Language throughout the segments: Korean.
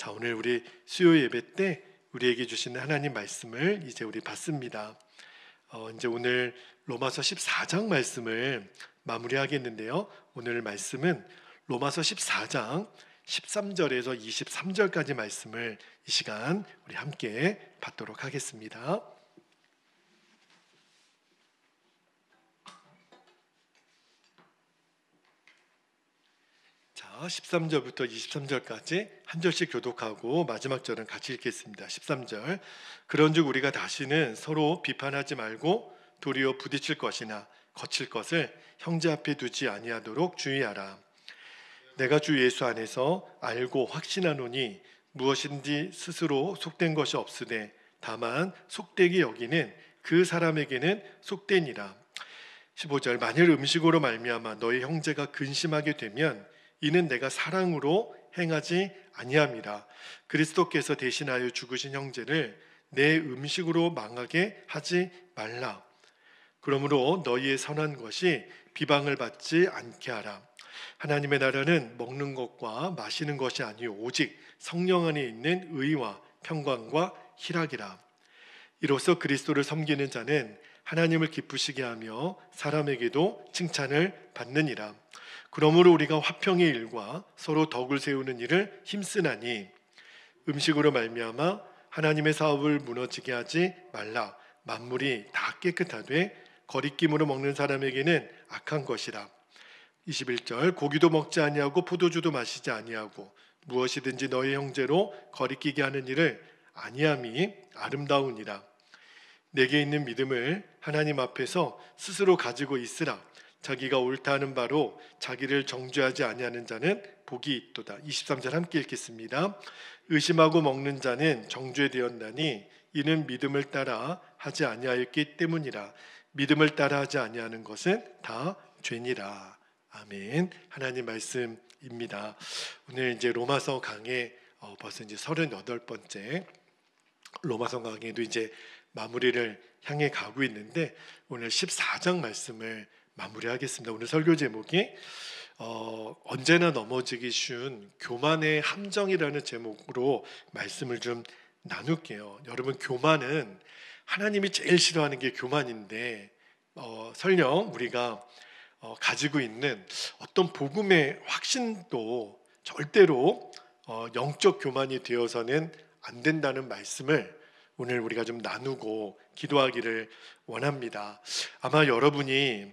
자, 오늘 우리 수요 예배 때 우리에게 주시는 하나님 말씀을 이제 우리 받습니다. 이제 오늘 로마서 14장 말씀을 마무리하겠는데요. 오늘 말씀은 로마서 14장 13절에서 23절까지 말씀을 이 시간 우리 함께 받도록 하겠습니다. 자, 13절부터 23절까지 한 절씩 교독하고 마지막 절은 같이 읽겠습니다. 13절. 그런즉 우리가 다시는 서로 비판하지 말고 도리어 부딪힐 것이나 거칠 것을 형제 앞에 두지 아니하도록 주의하라. 내가 주 예수 안에서 알고 확신하노니 무엇인지 스스로 속된 것이 없으되 다만 속되게 여기는 그 사람에게는 속되니라. 15절. 만일 음식으로 말미암아 너희 형제가 근심하게 되면 이는 내가 사랑으로 행하지 아니함이라. 그리스도께서 대신하여 죽으신 형제를 내 음식으로 망하게 하지 말라. 그러므로 너희의 선한 것이 비방을 받지 않게 하라. 하나님의 나라는 먹는 것과 마시는 것이 아니요 오직 성령 안에 있는 의와 평강과 희락이라. 이로써 그리스도를 섬기는 자는 하나님을 기쁘시게 하며 사람에게도 칭찬을 받느니라. 그러므로 우리가 화평의 일과 서로 덕을 세우는 일을 힘쓰나니 음식으로 말미암아 하나님의 사업을 무너지게 하지 말라. 만물이 다 깨끗하되 거리낌으로 먹는 사람에게는 악한 것이라. 21절. 고기도 먹지 아니하고 포도주도 마시지 아니하고 무엇이든지 너희 형제로 거리끼게 하는 일을 아니함이 아름다우니라. 내게 있는 믿음을 하나님 앞에서 스스로 가지고 있으라. 자기가 옳다 하는 바로 자기를 정죄하지 아니하는 자는 복이 있도다. 23절 함께 읽겠습니다. 의심하고 먹는 자는 정죄되었나니 이는 믿음을 따라 하지 아니하였기 때문이라. 믿음을 따라 하지 아니하는 것은 다 죄니라. 아멘. 하나님 말씀입니다. 오늘 이제 로마서 강의 벌써 이제 38번째 로마서 강의도 이제 마무리를 향해 가고 있는데 오늘 14장 말씀을 마무리하겠습니다. 오늘 설교 제목이 언제나 넘어지기 쉬운 교만의 함정이라는 제목으로 말씀을 좀 나눌게요. 여러분, 교만은 하나님이 제일 싫어하는 게 교만인데 설령 우리가 가지고 있는 어떤 복음의 확신도 절대로 영적 교만이 되어서는 안 된다는 말씀을 오늘 우리가 좀 나누고 기도하기를 원합니다. 아마 여러분이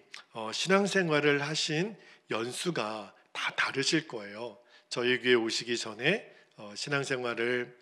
신앙생활을 하신 연수가 다 다르실 거예요. 저희 교회 오시기 전에 신앙생활을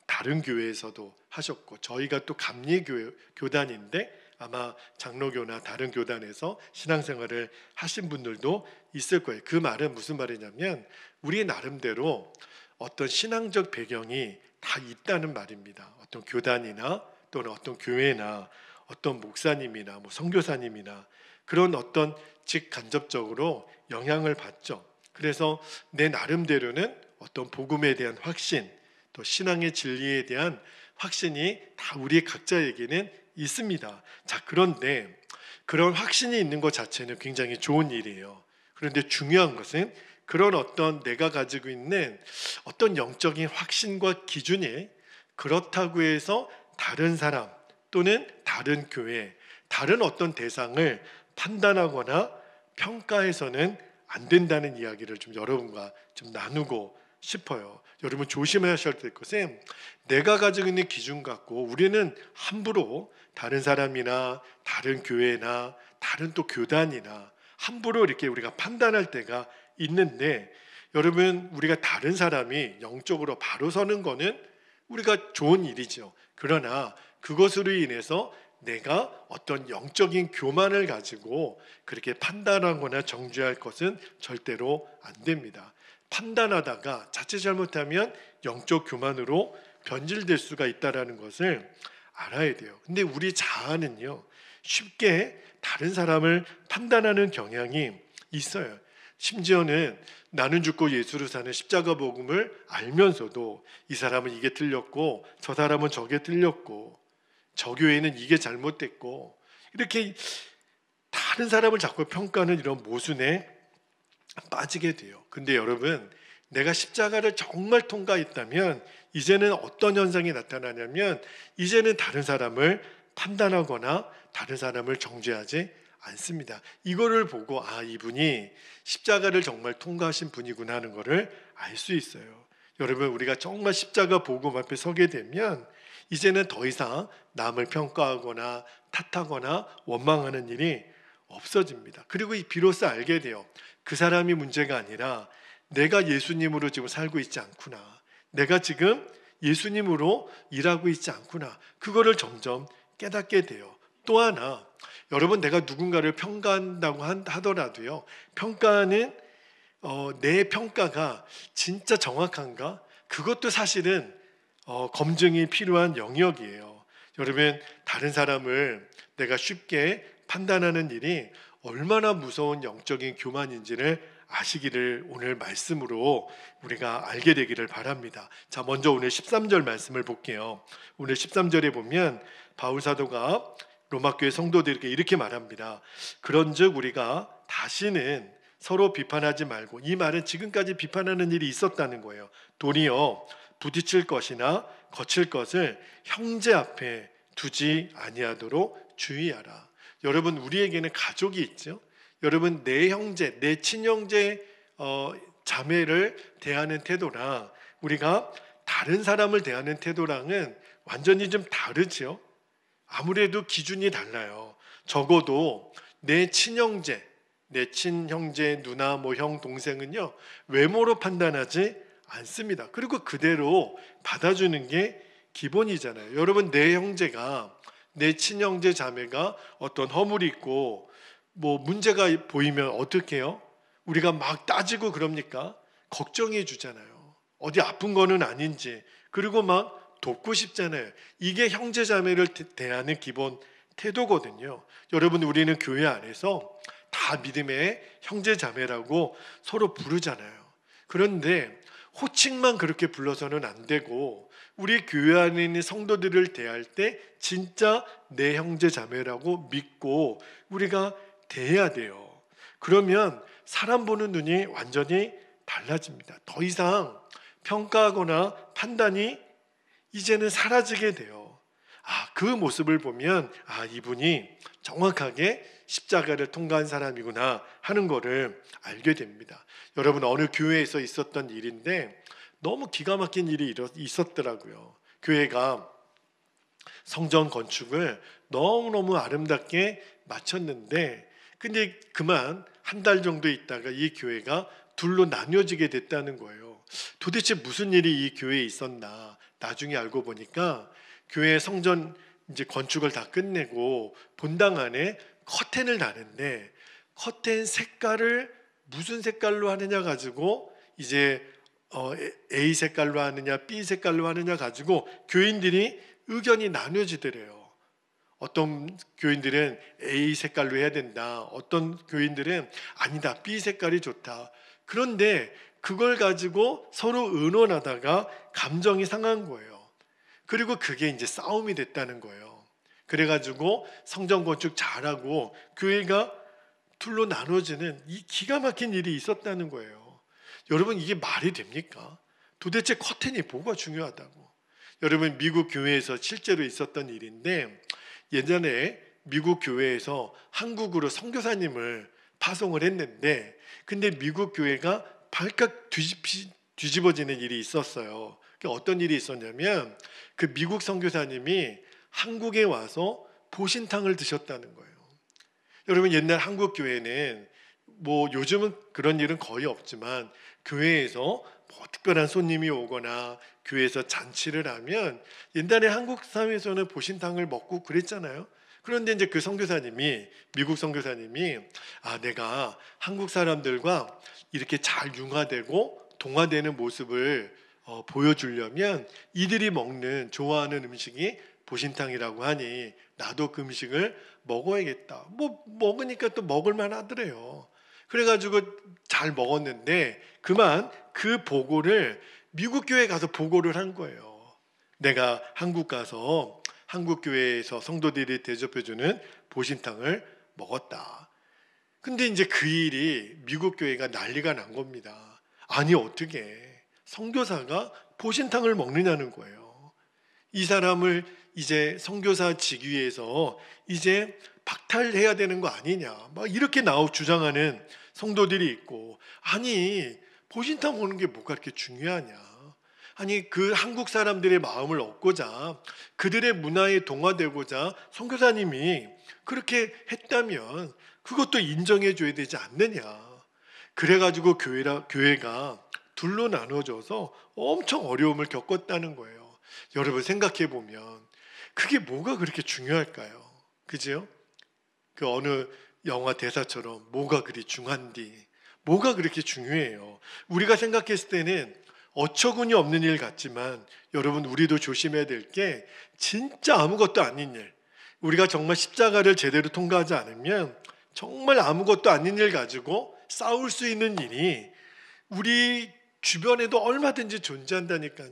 다른 교회에서도 하셨고, 저희가 또 감리교단인데 아마 장로교나 다른 교단에서 신앙생활을 하신 분들도 있을 거예요. 그 말은 무슨 말이냐면 우리 나름대로 어떤 신앙적 배경이 다 있다는 말입니다. 어떤 교단이나 또는 어떤 교회나 어떤 목사님이나 선교사님이나 그런 어떤 직간접적으로 영향을 받죠. 그래서 내 나름대로는 어떤 복음에 대한 확신, 또 신앙의 진리에 대한 확신이 다 우리 각자에게는 있습니다. 자, 그런데 그런 확신이 있는 것 자체는 굉장히 좋은 일이에요. 그런데 중요한 것은 그런 어떤 내가 가지고 있는 어떤 영적인 확신과 기준이 그렇다고 해서 다른 사람 또는 다른 교회, 다른 어떤 대상을 판단하거나 평가해서는 안 된다는 이야기를 좀 여러분과 좀 나누고 싶어요. 여러분 조심하셔야 될 것은 내가 가지고 있는 기준 갖고 우리는 함부로 다른 사람이나 다른 교회나 다른 또 교단이나 함부로 이렇게 우리가 판단할 때가 있는데, 여러분, 우리가 다른 사람이 영적으로 바로 서는 거는 우리가 좋은 일이죠. 그러나 그것으로 인해서 내가 어떤 영적인 교만을 가지고 그렇게 판단하거나 정죄할 것은 절대로 안 됩니다. 판단하다가 자칫 잘못하면 영적 교만으로 변질될 수가 있다는 것을 알아야 돼요. 근데 우리 자아는요, 쉽게 다른 사람을 판단하는 경향이 있어요. 심지어는 나는 죽고 예수를 사는 십자가 복음을 알면서도 이 사람은 이게 틀렸고 저 사람은 저게 틀렸고 저 교회는 이게 잘못됐고 이렇게 다른 사람을 자꾸 평가하는 이런 모순에 빠지게 돼요. 근데 여러분, 내가 십자가를 정말 통과했다면 이제는 어떤 현상이 나타나냐면 이제는 다른 사람을 판단하거나 다른 사람을 정죄하지 않습니다. 이거를 보고 이분이 십자가를 정말 통과하신 분이구나 하는 것을 알 수 있어요. 여러분, 우리가 정말 십자가 복음 앞에 서게 되면 이제는 더 이상 남을 평가하거나 탓하거나 원망하는 일이 없어집니다. 그리고 비로소 알게 돼요. 그 사람이 문제가 아니라 내가 예수님으로 지금 살고 있지 않구나, 내가 지금 예수님으로 일하고 있지 않구나, 그거를 점점 깨닫게 돼요. 또 하나, 여러분, 내가 누군가를 평가한다고 하더라도요, 평가는 내 평가가 진짜 정확한가? 그것도 사실은 검증이 필요한 영역이에요. 여러분, 다른 사람을 내가 쉽게 판단하는 일이 얼마나 무서운 영적인 교만인지를 아시기를 오늘 말씀으로 우리가 알게 되기를 바랍니다. 자, 먼저 오늘 13절 말씀을 볼게요. 오늘 13절에 보면 바울 사도가 로마교회 성도들에게 이렇게 말합니다. 그런즉 우리가 다시는 서로 비판하지 말고, 이 말은 지금까지 비판하는 일이 있었다는 거예요. 도리어 부딪힐 것이나 거칠 것을 형제 앞에 두지 아니하도록 주의하라. 여러분, 우리에게는 가족이 있죠. 여러분, 내 형제, 내 친형제 자매를 대하는 태도랑 우리가 다른 사람을 대하는 태도랑은 완전히 좀 다르죠. 아무래도 기준이 달라요. 적어도 내 친형제 누나, 형, 동생은요, 외모로 판단하지 않습니다. 그리고 그대로 받아주는 게 기본이잖아요. 여러분, 내 형제가, 내 친형제 자매가 어떤 허물이 있고 문제가 보이면 어떻게 해요? 우리가 막 따지고 그럽니까? 걱정해 주잖아요. 어디 아픈 거는 아닌지. 그리고 막 돕고 싶잖아요. 이게 형제 자매를 대하는 기본 태도거든요. 여러분, 우리는 교회 안에서 다 믿음의 형제 자매라고 서로 부르잖아요. 그런데 호칭만 그렇게 불러서는 안 되고, 우리 교회 안에 있는 성도들을 대할 때 진짜 내 형제 자매라고 믿고 우리가 대해야 돼요. 그러면 사람 보는 눈이 완전히 달라집니다. 더 이상 평가하거나 판단이 이제는 사라지게 돼요. 그 모습을 보면 이분이 정확하게 십자가를 통과한 사람이구나 하는 것을 알게 됩니다. 여러분, 어느 교회에서 있었던 일인데 너무 기가 막힌 일이 있었더라고요. 교회가 성전 건축을 너무너무 아름답게 마쳤는데, 근데 그만 한 달 정도 있다가 이 교회가 둘로 나뉘어지게 됐다는 거예요. 도대체 무슨 일이 이 교회에 있었나? 나중에 알고 보니까 교회 성전 이제 건축을 다 끝내고 본당 안에 커튼을 다는데, 커튼 색깔을 무슨 색깔로 하느냐 가지고 이제 A 색깔로 하느냐 B 색깔로 하느냐 가지고 교인들이 의견이 나뉘어지더래요. 어떤 교인들은 A 색깔로 해야 된다, 어떤 교인들은 아니다, B 색깔이 좋다. 그런데 그걸 가지고 서로 의논하다가 감정이 상한 거예요. 그리고 그게 이제 싸움이 됐다는 거예요. 그래가지고 성전 건축 잘하고 교회가 둘로 나눠지는 이 기가 막힌 일이 있었다는 거예요. 여러분, 이게 말이 됩니까? 도대체 커튼이 뭐가 중요하다고? 여러분, 미국 교회에서 실제로 있었던 일인데, 예전에 미국 교회에서 한국으로 선교사님을 파송을 했는데, 근데 미국 교회가 발칵 뒤집어지는 일이 있었어요. 어떤 일이 있었냐면, 그 미국 선교사님이 한국에 와서 보신탕을 드셨다는 거예요. 여러분, 옛날 한국 교회는 요즘은 그런 일은 거의 없지만, 교회에서 특별한 손님이 오거나 교회에서 잔치를 하면 옛날에 한국 사회에서는 보신탕을 먹고 그랬잖아요. 그런데 이제 그 선교사님이, 미국 선교사님이 내가 한국 사람들과 이렇게 잘 융화되고 동화되는 모습을 보여주려면 이들이 좋아하는 음식이 보신탕이라고 하니 나도 그 음식을 먹어야겠다. 먹으니까 또 먹을만 하더래요. 그래가지고 잘 먹었는데 그만 그 보고를 미국 교회에 가서 보고를 한 거예요. 내가 한국 가서 한국 교회에서 성도들이 대접해주는 보신탕을 먹었다. 근데 이제 그 일이 미국 교회가 난리가 난 겁니다. 아니 어떻게 선교사가 보신탕을 먹느냐는 거예요. 이 사람을 이제 선교사 직위에서 이제 박탈해야 되는 거 아니냐, 막 이렇게 주장하는 성도들이 있고, 아니 보신탕 먹는 게 뭐가 그렇게 중요하냐, 아니 그 한국 사람들의 마음을 얻고자 그들의 문화에 동화되고자 선교사님이 그렇게 했다면 그것도 인정해 줘야 되지 않느냐. 그래가지고 교회가 둘로 나눠져서 엄청 어려움을 겪었다는 거예요. 여러분 생각해 보면 그게 뭐가 그렇게 중요할까요? 그죠? 그 어느 영화 대사처럼 뭐가 그리 중한디, 뭐가 그렇게 중요해요. 우리가 생각했을 때는 어처구니 없는 일 같지만 여러분 우리도 조심해야 될 게 진짜 아무것도 아닌 일, 우리가 정말 십자가를 제대로 통과하지 않으면 정말 아무것도 아닌 일 가지고 싸울 수 있는 일이 우리 주변에도 얼마든지 존재한다니까요.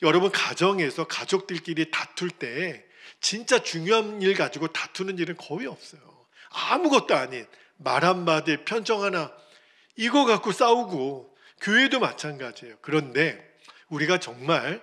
여러분 가정에서 가족들끼리 다툴 때 진짜 중요한 일 가지고 다투는 일은 거의 없어요. 아무것도 아닌 말 한마디, 편정 하나, 이거 갖고 싸우고, 교회도 마찬가지예요. 그런데 우리가 정말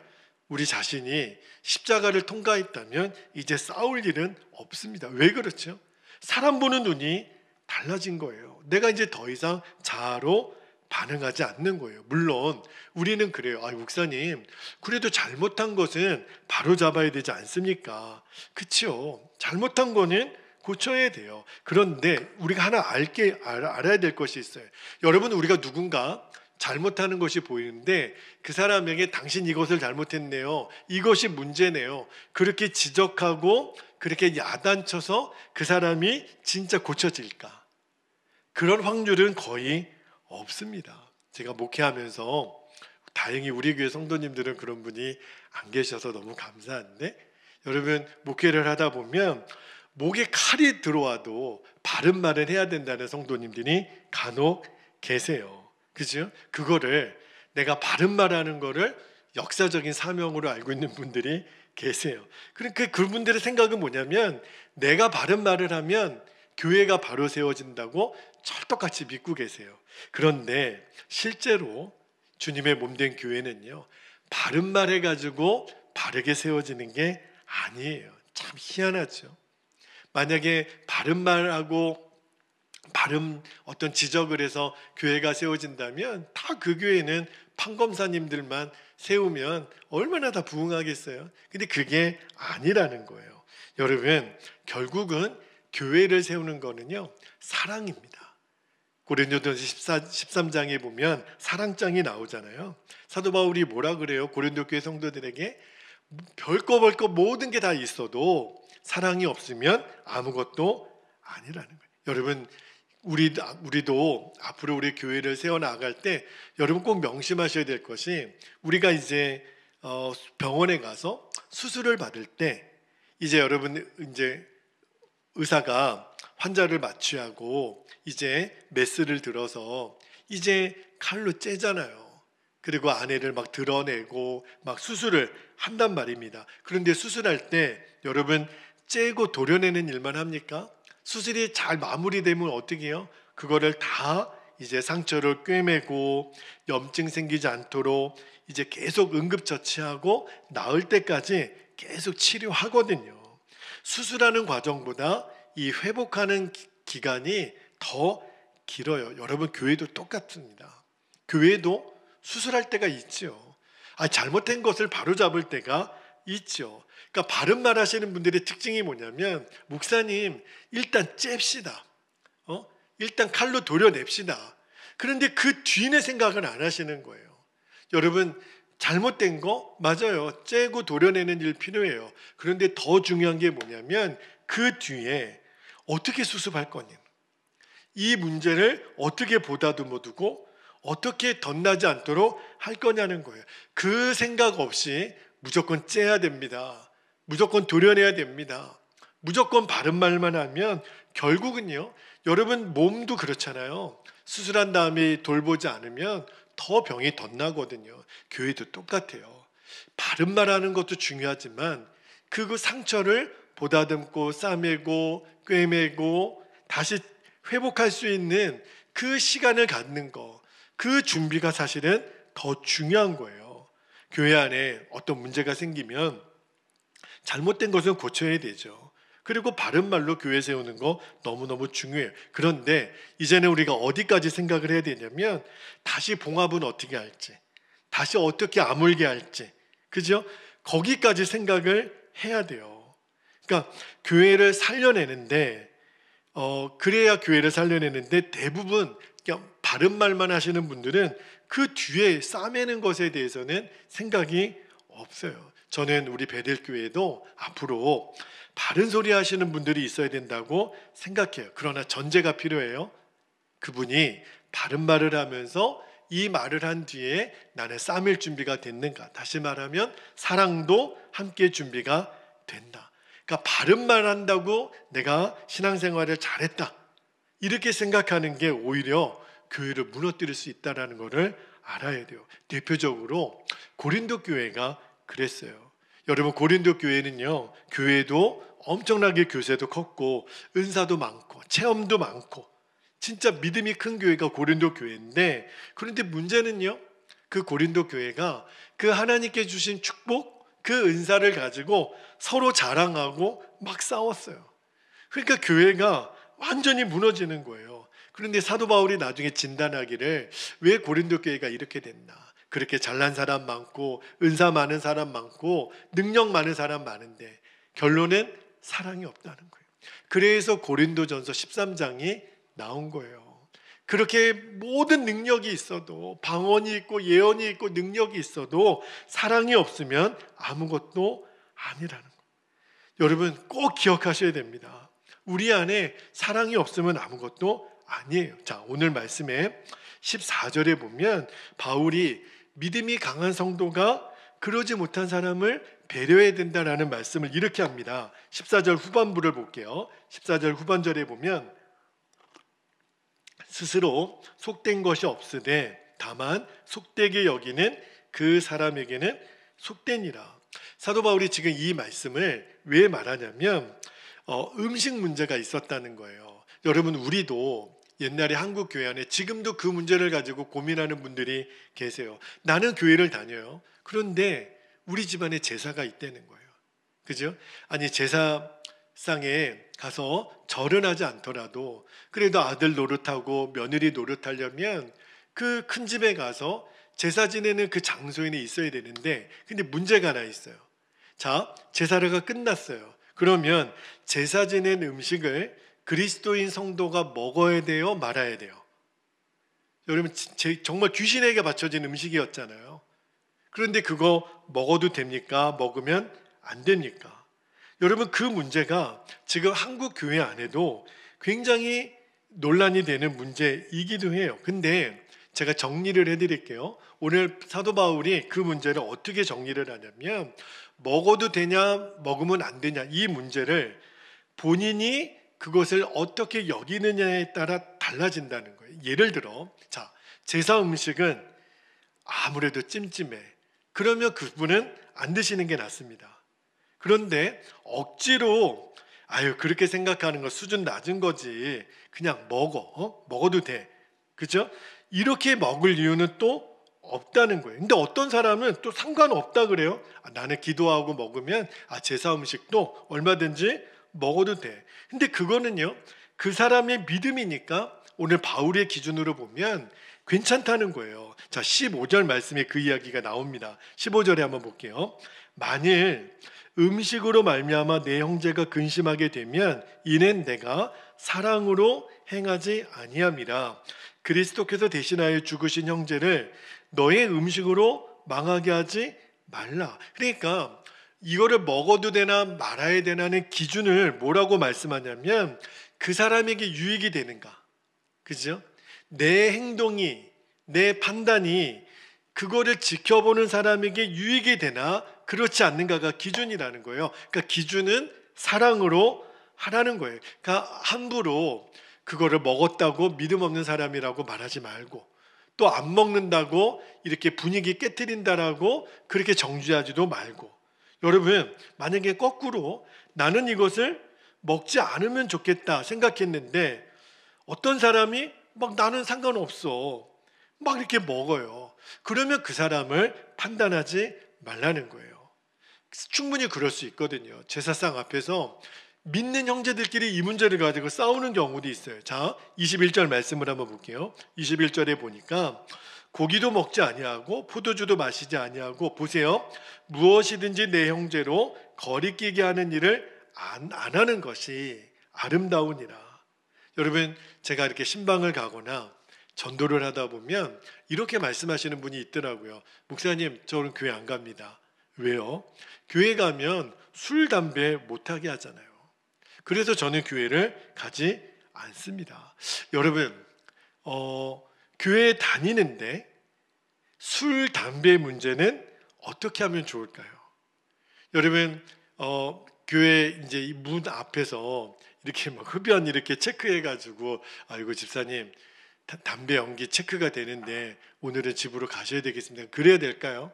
우리 자신이 십자가를 통과했다면 이제 싸울 일은 없습니다. 왜 그렇죠? 사람 보는 눈이 달라진 거예요. 내가 이제 더 이상 자아로 반응하지 않는 거예요. 물론 우리는 그래요. 목사님, 그래도 잘못한 것은 바로 잡아야 되지 않습니까? 그렇죠. 잘못한 거는 고쳐야 돼요. 그런데 우리가 하나 알아야 될 것이 있어요. 여러분, 우리가 누군가 잘못하는 것이 보이는데 그 사람에게 당신 이것을 잘못했네요, 이것이 문제네요, 그렇게 지적하고 그렇게 야단쳐서 그 사람이 진짜 고쳐질까? 그런 확률은 거의 없습니다. 제가 목회하면서 다행히 우리 교회 성도님들은 그런 분이 안 계셔서 너무 감사한데, 여러분 목회를 하다 보면 목에 칼이 들어와도 바른 말을 해야 된다는 성도님들이 간혹 계세요. 그죠? 그거를 내가 바른 말하는 거를 역사적인 사명으로 알고 있는 분들이 계세요. 그러니까 그분들의 생각은 뭐냐면 내가 바른 말을 하면 교회가 바로 세워진다고 찰떡같이 믿고 계세요. 그런데 실제로 주님의 몸된 교회는요, 바른 말 해가지고 바르게 세워지는 게 아니에요. 참 희한하죠. 만약에 바른 말하고 바른 어떤 지적을 해서 교회가 세워진다면 다 그 교회는 판검사님들만 세우면 얼마나 다 부흥하겠어요. 근데 그게 아니라는 거예요. 여러분, 결국은 교회를 세우는 거는요, 사랑입니다. 고린도전서 13장에 보면 사랑장이 나오잖아요. 사도 바울이 뭐라 그래요? 고린도 교회 성도들에게 별거 모든 게 다 있어도 사랑이 없으면 아무것도 아니라는 거예요. 여러분, 우리도 앞으로 우리 교회를 세워나갈 때 여러분 꼭 명심하셔야 될 것이, 우리가 이제 병원에 가서 수술을 받을 때 이제 여러분 이제 의사가 환자를 마취하고 이제 메스를 들어서 이제 칼로 째잖아요. 그리고 안에를 막 드러내고 막 수술을 한단 말입니다. 그런데 수술할 때 여러분 째고 도려내는 일만 합니까? 수술이 잘 마무리되면 어떻게 해요? 그거를 다 이제 상처를 꿰매고 염증 생기지 않도록 이제 계속 응급처치하고 나을 때까지 계속 치료하거든요. 수술하는 과정보다 이 회복하는 기간이 더 길어요. 여러분, 교회도 똑같습니다. 교회도 수술할 때가 있죠. 잘못된 것을 바로잡을 때가 있죠. 그러니까 바른 말 하시는 분들의 특징이 뭐냐면, 목사님 일단 잽시다, 일단 칼로 도려냅시다. 그런데 그 뒤에 생각은 안 하시는 거예요. 여러분, 잘못된 거 맞아요. 째고 도려내는 일 필요해요. 그런데 더 중요한 게 뭐냐면 그 뒤에 어떻게 수습할 거냐, 이 문제를 어떻게 보다듬어 두고 어떻게 덧나지 않도록 할 거냐는 거예요. 그 생각 없이 무조건 째야 됩니다. 무조건 도려내야 됩니다. 무조건 바른 말만 하면 결국은요, 여러분 몸도 그렇잖아요. 수술한 다음에 돌보지 않으면 더 병이 덧나거든요. 교회도 똑같아요. 바른 말하는 것도 중요하지만 그 상처를 보다듬고 싸매고 꿰매고 다시 회복할 수 있는 그 시간을 갖는 거, 그 준비가 사실은 더 중요한 거예요. 교회 안에 어떤 문제가 생기면 잘못된 것은 고쳐야 되죠. 그리고 바른 말로 교회 세우는 거 너무너무 중요해요. 그런데 이제는 우리가 어디까지 생각을 해야 되냐면 다시 봉합은 어떻게 할지, 다시 어떻게 아물게 할지, 그죠? 거기까지 생각을 해야 돼요. 그러니까 교회를 살려내는데 그래야 교회를 살려내는데 대부분 그냥 바른 말만 하시는 분들은 그 뒤에 싸매는 것에 대해서는 생각이 없어요. 저는 우리 베델교회도 앞으로 바른 소리 하시는 분들이 있어야 된다고 생각해요. 그러나 전제가 필요해요. 그분이 바른 말을 하면서 이 말을 한 뒤에 나는 싸맬 준비가 됐는가. 다시 말하면 사랑도 함께 준비가 된다. 그러니까 바른 말 한다고 내가 신앙생활을 잘했다, 이렇게 생각하는 게 오히려 교회를 무너뜨릴 수 있다는 것을 알아야 돼요. 대표적으로 고린도 교회가 그랬어요. 여러분, 고린도 교회는요, 교회도 엄청나게 교세도 컸고 은사도 많고 체험도 많고 진짜 믿음이 큰 교회가 고린도 교회인데, 그런데 문제는요, 그 고린도 교회가 그 하나님께 주신 축복, 그 은사를 가지고 서로 자랑하고 막 싸웠어요. 그러니까 교회가 완전히 무너지는 거예요. 그런데 사도 바울이 나중에 진단하기를 왜 고린도 교회가 이렇게 됐나, 그렇게 잘난 사람 많고 은사 많은 사람 많고 능력 많은 사람 많은데 결론은 사랑이 없다는 거예요. 그래서 고린도전서 13장이 나온 거예요. 그렇게 모든 능력이 있어도, 방언이 있고 예언이 있고 능력이 있어도 사랑이 없으면 아무것도 아니라는 거예요. 여러분 꼭 기억하셔야 됩니다. 우리 안에 사랑이 없으면 아무것도 아니에요. 자, 오늘 말씀에 14절에 보면 바울이 믿음이 강한 성도가 그러지 못한 사람을 배려해야 된다라는 말씀을 이렇게 합니다. 14절 후반부를 볼게요. 14절 후반절에 보면 스스로 속된 것이 없으되 다만 속되게 여기는 그 사람에게는 속되니라. 사도 바울이 지금 이 말씀을 왜 말하냐면 음식 문제가 있었다는 거예요. 여러분, 우리도 옛날에 한국 교회 안에 지금도 그 문제를 가지고 고민하는 분들이 계세요. 나는 교회를 다녀요. 그런데 우리 집안에 제사가 있다는 거예요. 그죠? 아니, 제사상에 가서 절은 하지 않더라도 그래도 아들 노릇하고 며느리 노릇하려면 그 큰 집에 가서 제사 지내는 그 장소에는 있어야 되는데, 근데 문제가 하나 있어요. 자, 제사가 끝났어요. 그러면 제사 지낸 음식을 그리스도인 성도가 먹어야 돼요, 말아야 돼요? 여러분, 정말 귀신에게 바쳐진 음식이었잖아요. 그런데 그거 먹어도 됩니까? 먹으면 안 됩니까? 여러분, 그 문제가 지금 한국 교회 안에도 굉장히 논란이 되는 문제이기도 해요. 근데 제가 정리를 해드릴게요. 오늘 사도 바울이 그 문제를 어떻게 정리를 하냐면, 먹어도 되냐 먹으면 안 되냐, 이 문제를 본인이 그것을 어떻게 여기느냐에 따라 달라진다는 거예요. 예를 들어, 자, 제사 음식은 아무래도 찜찜해. 그러면 그분은 안 드시는 게 낫습니다. 그런데 억지로 그렇게 생각하는 거 수준 낮은 거지, 그냥 먹어도 돼, 그죠? 이렇게 먹을 이유는 또 없다는 거예요. 근데 어떤 사람은 또 상관없다 그래요. 나는 기도하고 먹으면 제사 음식도 얼마든지 먹어도 돼. 근데 그거는요, 그 사람의 믿음이니까 오늘 바울의 기준으로 보면 괜찮다는 거예요. 자, 15절 말씀에 그 이야기가 나옵니다. 15절에 한번 볼게요. 만일 음식으로 말미암아 내 형제가 근심하게 되면 이는 내가 사랑으로 행하지 아니함이라. 그리스도께서 대신하여 죽으신 형제를 너의 음식으로 망하게 하지 말라. 그러니까 이거를 먹어도 되나 말아야 되나는 기준을 뭐라고 말씀하냐면 그 사람에게 유익이 되는가, 그죠? 내 행동이, 내 판단이 그거를 지켜보는 사람에게 유익이 되나 그렇지 않는가가 기준이라는 거예요. 그러니까 기준은 사랑으로 하라는 거예요. 그러니까 함부로 그거를 먹었다고 믿음 없는 사람이라고 말하지 말고, 또 안 먹는다고 이렇게 분위기 깨트린다라고 그렇게 정죄하지도 말고. 여러분, 만약에 거꾸로 나는 이것을 먹지 않으면 좋겠다 생각했는데 어떤 사람이 막 나는 상관없어, 막 이렇게 먹어요. 그러면 그 사람을 판단하지 말라는 거예요. 충분히 그럴 수 있거든요. 제사상 앞에서 믿는 형제들끼리 이 문제를 가지고 싸우는 경우도 있어요. 자, 21절 말씀을 한번 볼게요. 21절에 보니까 고기도 먹지 아니하고 포도주도 마시지 아니하고 보세요. 무엇이든지 내 형제로 거리끼게 하는 일을 안 하는 것이 아름다우니라. 여러분, 제가 이렇게 신방을 가거나 전도를 하다 보면 이렇게 말씀하시는 분이 있더라고요. 목사님, 저는 교회 안 갑니다. 왜요? 교회 가면 술, 담배 못하게 하잖아요. 그래서 저는 교회를 가지 않습니다. 여러분, 교회 다니는데 술, 담배 문제는 어떻게 하면 좋을까요? 여러분, 교회 이제 이 문 앞에서 이렇게 막 흡연 이렇게 체크해가지고, 아이고 집사님 담배 연기 체크가 되는데 오늘은 집으로 가셔야 되겠습니다. 그래야 될까요?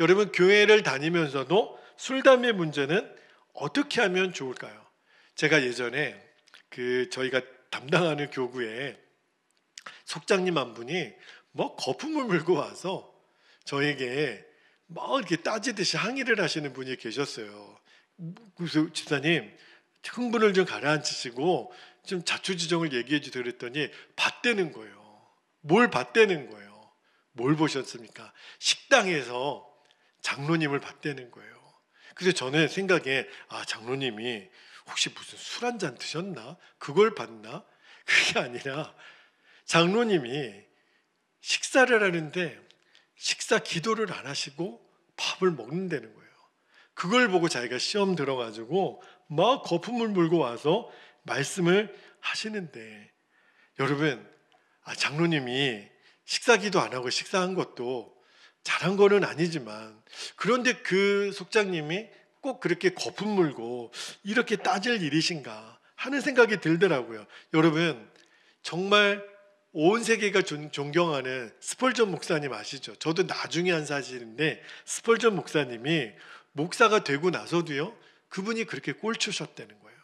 여러분, 교회를 다니면서도 술, 담배 문제는 어떻게 하면 좋을까요? 제가 예전에 저희가 담당하는 교구에 속장님 한 분이 뭐 거품을 물고 와서 저에게 막 이렇게 따지듯이 항의를 하시는 분이 계셨어요. 그래서 집사님, 흥분을 좀 가라앉히시고 좀 자초지종을 얘기해 주세요 그랬더니 봤대는 거예요. 뭘 봤대는 거예요? 뭘 보셨습니까? 식당에서 장로님을 봤대는 거예요. 그래서 저는 생각에 장로님이 혹시 무슨 술 한 잔 드셨나? 그걸 봤나? 그게 아니라 장로님이 식사를 하는데 식사 기도를 안 하시고 밥을 먹는다는 거예요. 그걸 보고 자기가 시험 들어가지고 막 거품을 물고 와서 말씀을 하시는데, 여러분, 장로님이 식사 기도 안 하고 식사한 것도 잘한 거는 아니지만, 그런데 그 속장님이 꼭 그렇게 거품 물고 이렇게 따질 일이신가 하는 생각이 들더라고요. 여러분, 정말 온 세계가 존경하는 스펄전 목사님 아시죠? 저도 나중에 한 사실인데 스펄전 목사님이 목사가 되고 나서도요, 그분이 그렇게 꼴추셨다는 거예요.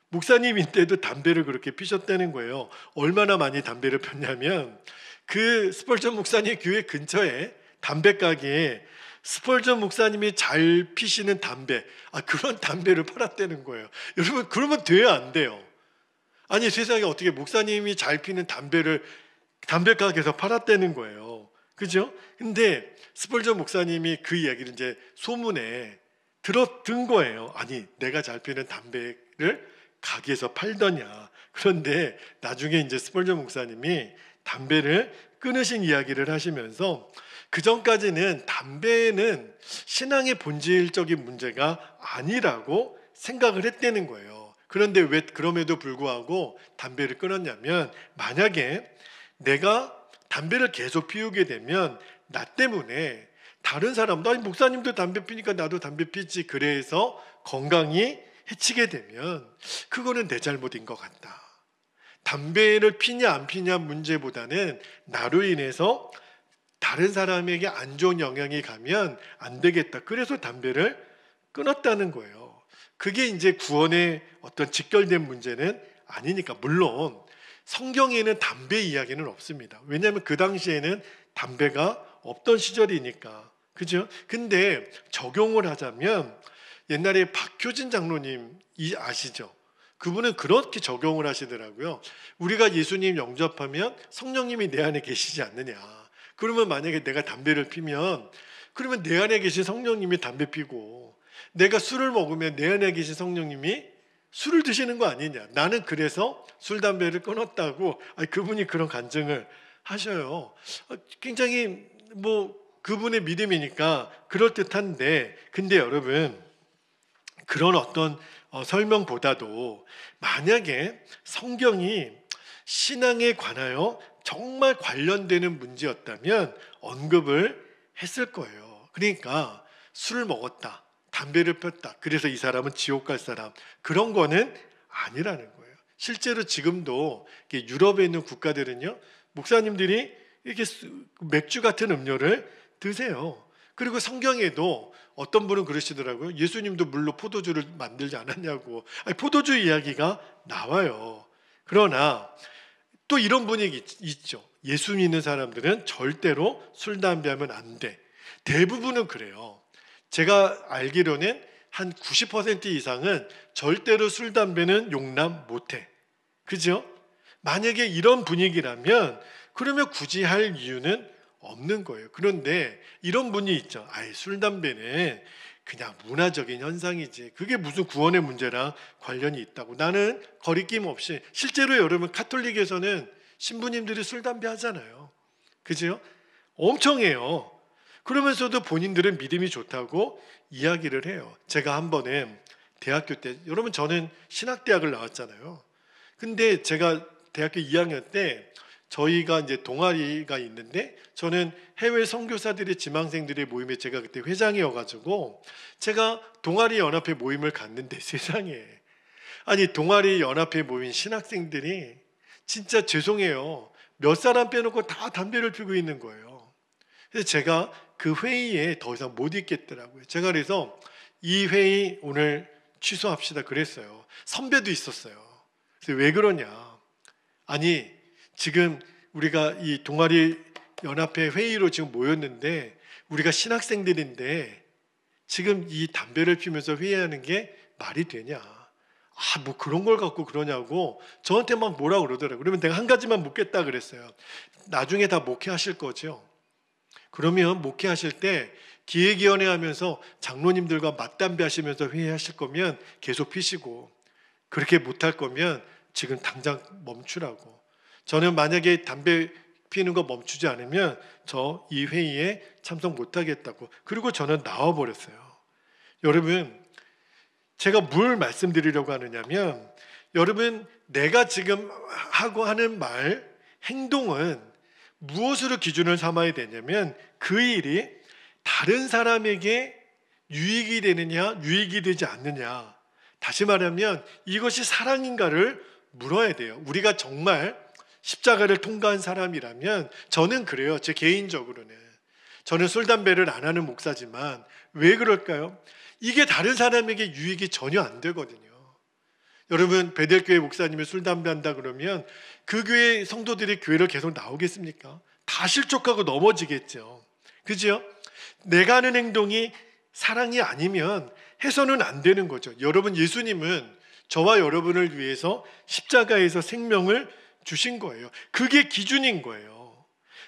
목사님인데도 담배를 그렇게 피셨다는 거예요. 얼마나 많이 담배를 폈냐면 그 스펄전 목사님 교회 근처에 담배 가게에 스펄전 목사님이 잘 피시는 담배, 그런 담배를 팔았다는 거예요. 여러분, 그러면 돼야 안 돼요? 아니, 세상에 어떻게 목사님이 잘 피는 담배를 담배 가게에서 팔았다는 거예요. 그죠? 근데 스펄전 목사님이 그 이야기를 이제 소문에 들은 거예요. 아니, 내가 잘 피는 담배를 가게에서 팔더냐. 그런데 나중에 이제 스펄전 목사님이 담배를 끊으신 이야기를 하시면서 그 전까지는 담배는 신앙의 본질적인 문제가 아니라고 생각을 했다는 거예요. 그런데 왜 그럼에도 불구하고 담배를 끊었냐면, 만약에 내가 담배를 계속 피우게 되면 나 때문에 다른 사람도, 아니 목사님도 담배 피니까 나도 담배 피지, 그래서 건강이 해치게 되면 그거는 내 잘못인 것 같다. 담배를 피냐 안 피냐 문제보다는 나로 인해서 다른 사람에게 안 좋은 영향이 가면 안 되겠다. 그래서 담배를 끊었다는 거예요. 그게 이제 구원의 어떤 직결된 문제는 아니니까. 물론 성경에는 담배 이야기는 없습니다. 왜냐하면 그 당시에는 담배가 없던 시절이니까. 그죠? 근데 적용을 하자면 옛날에 박효진 장로님 아시죠? 그분은 그렇게 적용을 하시더라고요. 우리가 예수님 영접하면 성령님이 내 안에 계시지 않느냐. 그러면 만약에 내가 담배를 피면 그러면 내 안에 계신 성령님이 담배 피고, 내가 술을 먹으면 내 안에 계신 성령님이 술을 드시는 거 아니냐. 나는 그래서 술, 담배를 끊었다고 그분이 그런 간증을 하셔요. 굉장히 그분의 믿음이니까 그럴듯한데, 근데 여러분, 그런 어떤 설명보다도 만약에 성경이 신앙에 관하여 정말 관련되는 문제였다면 언급을 했을 거예요. 그러니까 술을 먹었다, 담배를 폈다, 그래서 이 사람은 지옥 갈 사람, 그런 거는 아니라는 거예요. 실제로 지금도 유럽에 있는 국가들은요, 목사님들이 이렇게 맥주 같은 음료를 드세요. 그리고 성경에도 어떤 분은 그러시더라고요. 예수님도 물로 포도주를 만들지 않았냐고. 포도주 이야기가 나와요. 그러나 또 이런 분위기 있죠. 예수 믿는 사람들은 절대로 술, 담배 하면 안 돼. 대부분은 그래요. 제가 알기로는 한 90% 이상은 절대로 술, 담배는 용납 못해. 그죠? 만약에 이런 분위기라면 그러면 굳이 할 이유는 없는 거예요. 그런데 이런 분이 있죠. 아예 술, 담배는 그냥 문화적인 현상이지. 그게 무슨 구원의 문제랑 관련이 있다고. 나는 거리낌 없이. 실제로 여러분 카톨릭에서는 신부님들이 술, 담배 하잖아요. 그죠? 엄청 해요. 그러면서도 본인들은 믿음이 좋다고 이야기를 해요. 제가 한 번에 대학교 때, 여러분 저는 신학대학을 나왔잖아요. 근데 제가 대학교 2학년 때 저희가 이제 동아리가 있는데 저는 해외 선교사들의 지망생들의 모임에 제가 그때 회장이어가지고 제가 동아리 연합회 모임을 갔는데 세상에 아니 동아리 연합회 모인 신학생들이 진짜 죄송해요. 몇 사람 빼놓고 다 담배를 피우고 있는 거예요. 그래서 제가 그 회의에 더 이상 못 있겠더라고요. 제가 그래서 이 회의 오늘 취소합시다 그랬어요. 선배도 있었어요. 그래서 왜 그러냐? 아니 지금 우리가 이 동아리 연합회 회의로 지금 모였는데 우리가 신학생들인데 지금 이 담배를 피우면서 회의하는 게 말이 되냐? 아, 뭐 그런 걸 갖고 그러냐고 저한테 막 뭐라 그러더라고요. 그러면 내가 한 가지만 묻겠다 그랬어요. 나중에 다 목회하실 거죠? 그러면 목회하실 때 기획위원회 하면서 장로님들과 맞담배 하시면서 회의하실 거면 계속 피시고 그렇게 못할 거면 지금 당장 멈추라고. 저는 만약에 담배 피우는 거 멈추지 않으면 저 이 회의에 참석 못하겠다고. 그리고 저는 나와버렸어요. 여러분 제가 뭘 말씀드리려고 하느냐면 여러분 내가 지금 하고 하는 말 행동은 무엇으로 기준을 삼아야 되냐면 그 일이 다른 사람에게 유익이 되느냐 유익이 되지 않느냐. 다시 말하면 이것이 사랑인가를 물어야 돼요. 우리가 정말 십자가를 통과한 사람이라면 저는 그래요. 제 개인적으로는 저는 술, 담배를 안 하는 목사지만 왜 그럴까요? 이게 다른 사람에게 유익이 전혀 안 되거든요. 여러분 베델교회 목사님이 술, 담배 한다 그러면 그 교회 성도들이 교회를 계속 나오겠습니까? 다 실족하고 넘어지겠죠. 그죠? 내가 하는 행동이 사랑이 아니면 해서는 안 되는 거죠. 여러분 예수님은 저와 여러분을 위해서 십자가에서 생명을 주신 거예요. 그게 기준인 거예요.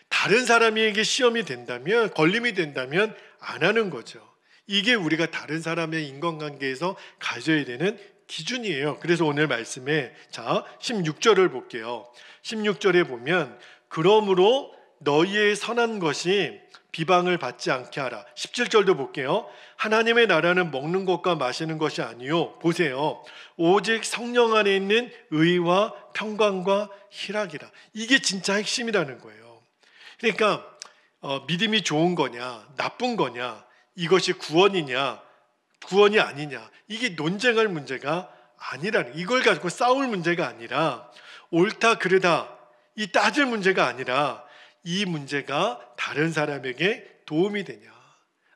다른 사람에게 시험이 된다면 걸림이 된다면 안 하는 거죠. 이게 우리가 다른 사람의 인간관계에서 가져야 되는 기준이에요. 그래서 오늘 말씀에 자 16절을 볼게요. 16절에 보면 그러므로 너희의 선한 것이 비방을 받지 않게 하라. 17절도 볼게요. 하나님의 나라는 먹는 것과 마시는 것이 아니요. 보세요. 오직 성령 안에 있는 의와 평강과 희락이라. 이게 진짜 핵심이라는 거예요. 그러니까 믿음이 좋은 거냐 나쁜 거냐 이것이 구원이냐 구원이 아니냐 이게 논쟁할 문제가 아니라는 이걸 가지고 싸울 문제가 아니라 옳다 그르다 이 따질 문제가 아니라 이 문제가 다른 사람에게 도움이 되냐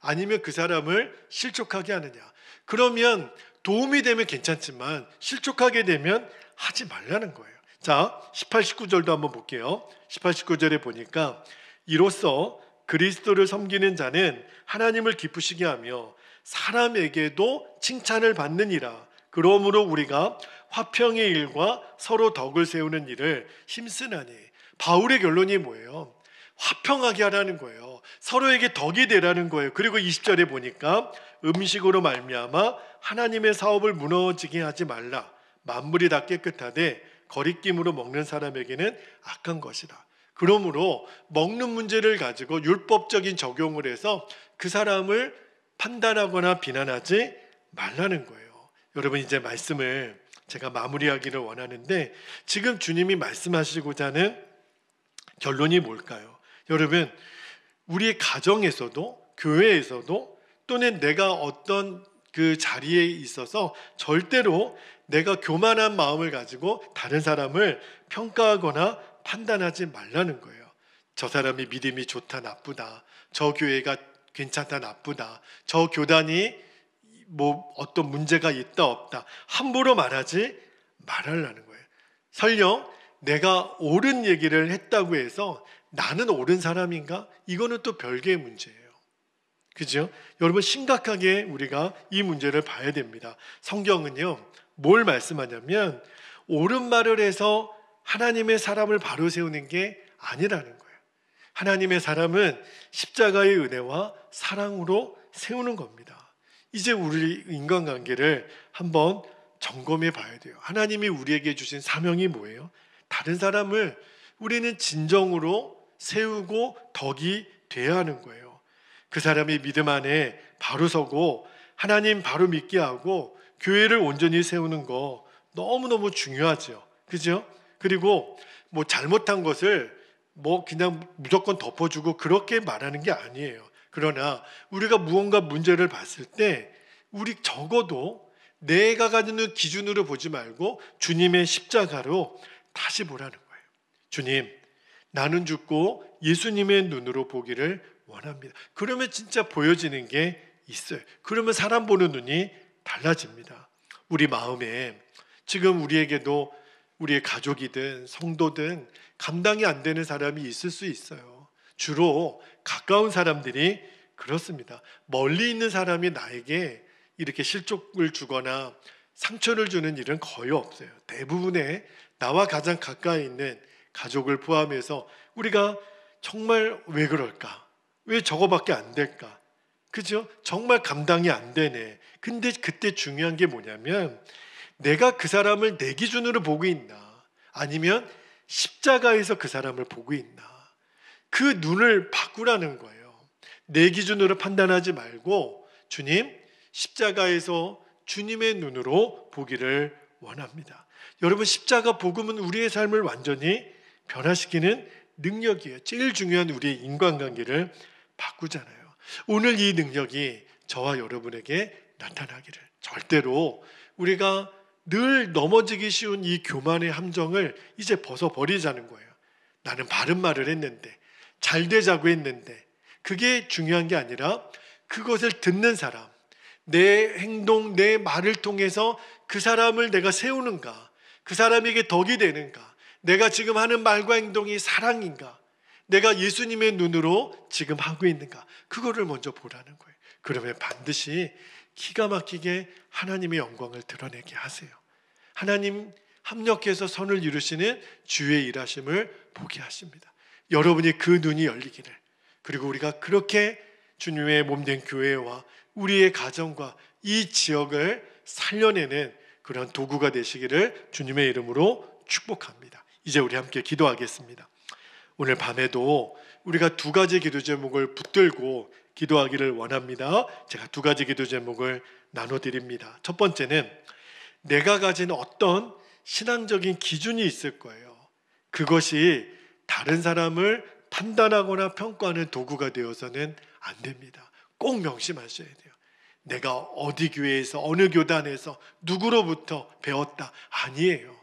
아니면 그 사람을 실족하게 하느냐. 그러면 도움이 되면 괜찮지만 실족하게 되면 하지 말라는 거예요. 자 18, 19절도 한번 볼게요. 18, 19절에 보니까 이로써 그리스도를 섬기는 자는 하나님을 기쁘시게 하며 사람에게도 칭찬을 받느니라. 그러므로 우리가 화평의 일과 서로 덕을 세우는 일을 힘쓰나니. 바울의 결론이 뭐예요? 화평하게 하라는 거예요. 서로에게 덕이 되라는 거예요. 그리고 20절에 보니까 음식으로 말미암아 하나님의 사업을 무너지게 하지 말라. 만물이 다 깨끗하되 거리낌으로 먹는 사람에게는 악한 것이다. 그러므로 먹는 문제를 가지고 율법적인 적용을 해서 그 사람을 판단하거나 비난하지 말라는 거예요. 여러분 이제 말씀을 제가 마무리하기를 원하는데 지금 주님이 말씀하시고자 하는 결론이 뭘까요? 여러분 우리의 가정에서도 교회에서도 또는 내가 어떤 그 자리에 있어서 절대로 내가 교만한 마음을 가지고 다른 사람을 평가하거나 판단하지 말라는 거예요. 저 사람이 믿음이 좋다 나쁘다, 저 교회가 괜찮다 나쁘다, 저 교단이 뭐 어떤 문제가 있다 없다 함부로 말하지 말라는 거예요. 설령 내가 옳은 얘기를 했다고 해서 나는 옳은 사람인가? 이거는 또 별개의 문제예요. 그죠? 여러분, 심각하게 우리가 이 문제를 봐야 됩니다. 성경은요, 뭘 말씀하냐면 옳은 말을 해서 하나님의 사람을 바로 세우는 게 아니라는 거예요. 하나님의 사람은 십자가의 은혜와 사랑으로 세우는 겁니다. 이제 우리 인간관계를 한번 점검해 봐야 돼요. 하나님이 우리에게 주신 사명이 뭐예요? 다른 사람을 우리는 진정으로 세우고 덕이 돼야 하는 거예요. 그 사람이 믿음 안에 바로 서고 하나님 바로 믿게 하고 교회를 온전히 세우는 거 너무너무 중요하죠. 그죠? 그리고 뭐 잘못한 것을 뭐 그냥 무조건 덮어주고 그렇게 말하는 게 아니에요. 그러나 우리가 무언가 문제를 봤을 때 우리 적어도 내가 가지는 기준으로 보지 말고 주님의 십자가로 다시 보라는 거예요. 주님, 나는 죽고 예수님의 눈으로 보기를 원합니다. 그러면 진짜 보여지는 게 있어요. 그러면 사람 보는 눈이 달라집니다. 우리 마음에 지금 우리에게도 우리의 가족이든 성도든 감당이 안 되는 사람이 있을 수 있어요. 주로 가까운 사람들이 그렇습니다. 멀리 있는 사람이 나에게 이렇게 실족을 주거나 상처를 주는 일은 거의 없어요. 대부분의 나와 가장 가까이 있는 가족을 포함해서 우리가 정말 왜 그럴까? 왜 저거밖에 안 될까? 그죠? 정말 감당이 안 되네. 근데 그때 중요한 게 뭐냐면 내가 그 사람을 내 기준으로 보고 있나? 아니면 십자가에서 그 사람을 보고 있나? 그 눈을 바꾸라는 거예요. 내 기준으로 판단하지 말고 주님, 십자가에서 주님의 눈으로 보기를 원합니다. 여러분, 십자가 복음은 우리의 삶을 완전히 변화시키는 능력이에요. 제일 중요한 우리의 인간관계를 바꾸잖아요. 오늘 이 능력이 저와 여러분에게 나타나기를, 절대로 우리가 늘 넘어지기 쉬운 이 교만의 함정을 이제 벗어버리자는 거예요. 나는 바른 말을 했는데, 잘 되자고 했는데, 그게 중요한 게 아니라 그것을 듣는 사람, 내 행동, 내 말을 통해서 그 사람을 내가 세우는가, 그 사람에게 덕이 되는가, 내가 지금 하는 말과 행동이 사랑인가, 내가 예수님의 눈으로 지금 하고 있는가, 그거를 먼저 보라는 거예요. 그러면 반드시 기가 막히게 하나님의 영광을 드러내게 하세요. 하나님 합력해서 선을 이루시는 주의 일하심을 보게 하십니다. 여러분이 그 눈이 열리기를, 그리고 우리가 그렇게 주님의 몸된 교회와 우리의 가정과 이 지역을 살려내는 그런 도구가 되시기를 주님의 이름으로 축복합니다. 이제 우리 함께 기도하겠습니다. 오늘 밤에도 우리가 두 가지 기도 제목을 붙들고 기도하기를 원합니다. 제가 두 가지 기도 제목을 나눠드립니다. 첫 번째는 내가 가진 어떤 신앙적인 기준이 있을 거예요. 그것이 다른 사람을 판단하거나 평가하는 도구가 되어서는 안 됩니다. 꼭 명심하셔야 돼요. 내가 어디 교회에서 어느 교단에서 누구로부터 배웠다, 아니에요.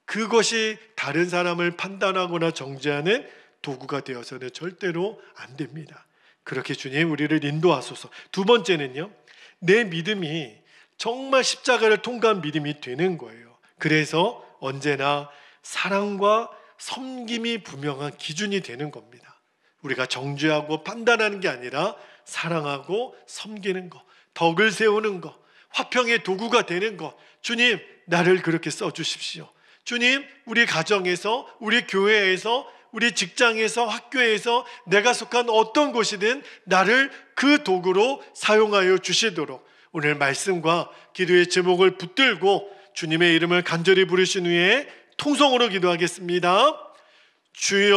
그것이 다른 사람을 판단하거나 정죄하는 도구가 되어서는 절대로 안 됩니다. 그렇게 주님 우리를 인도하소서. 두 번째는요, 내 믿음이 정말 십자가를 통과한 믿음이 되는 거예요. 그래서 언제나 사랑과 섬김이 분명한 기준이 되는 겁니다. 우리가 정죄하고 판단하는 게 아니라 사랑하고 섬기는 것, 덕을 세우는 것, 화평의 도구가 되는 것. 주님, 나를 그렇게 써주십시오. 주님, 우리 가정에서, 우리 교회에서, 우리 직장에서, 학교에서, 내가 속한 어떤 곳이든 나를 그 도구로 사용하여 주시도록 오늘 말씀과 기도의 제목을 붙들고 주님의 이름을 간절히 부르신 후에 통성으로 기도하겠습니다. 주여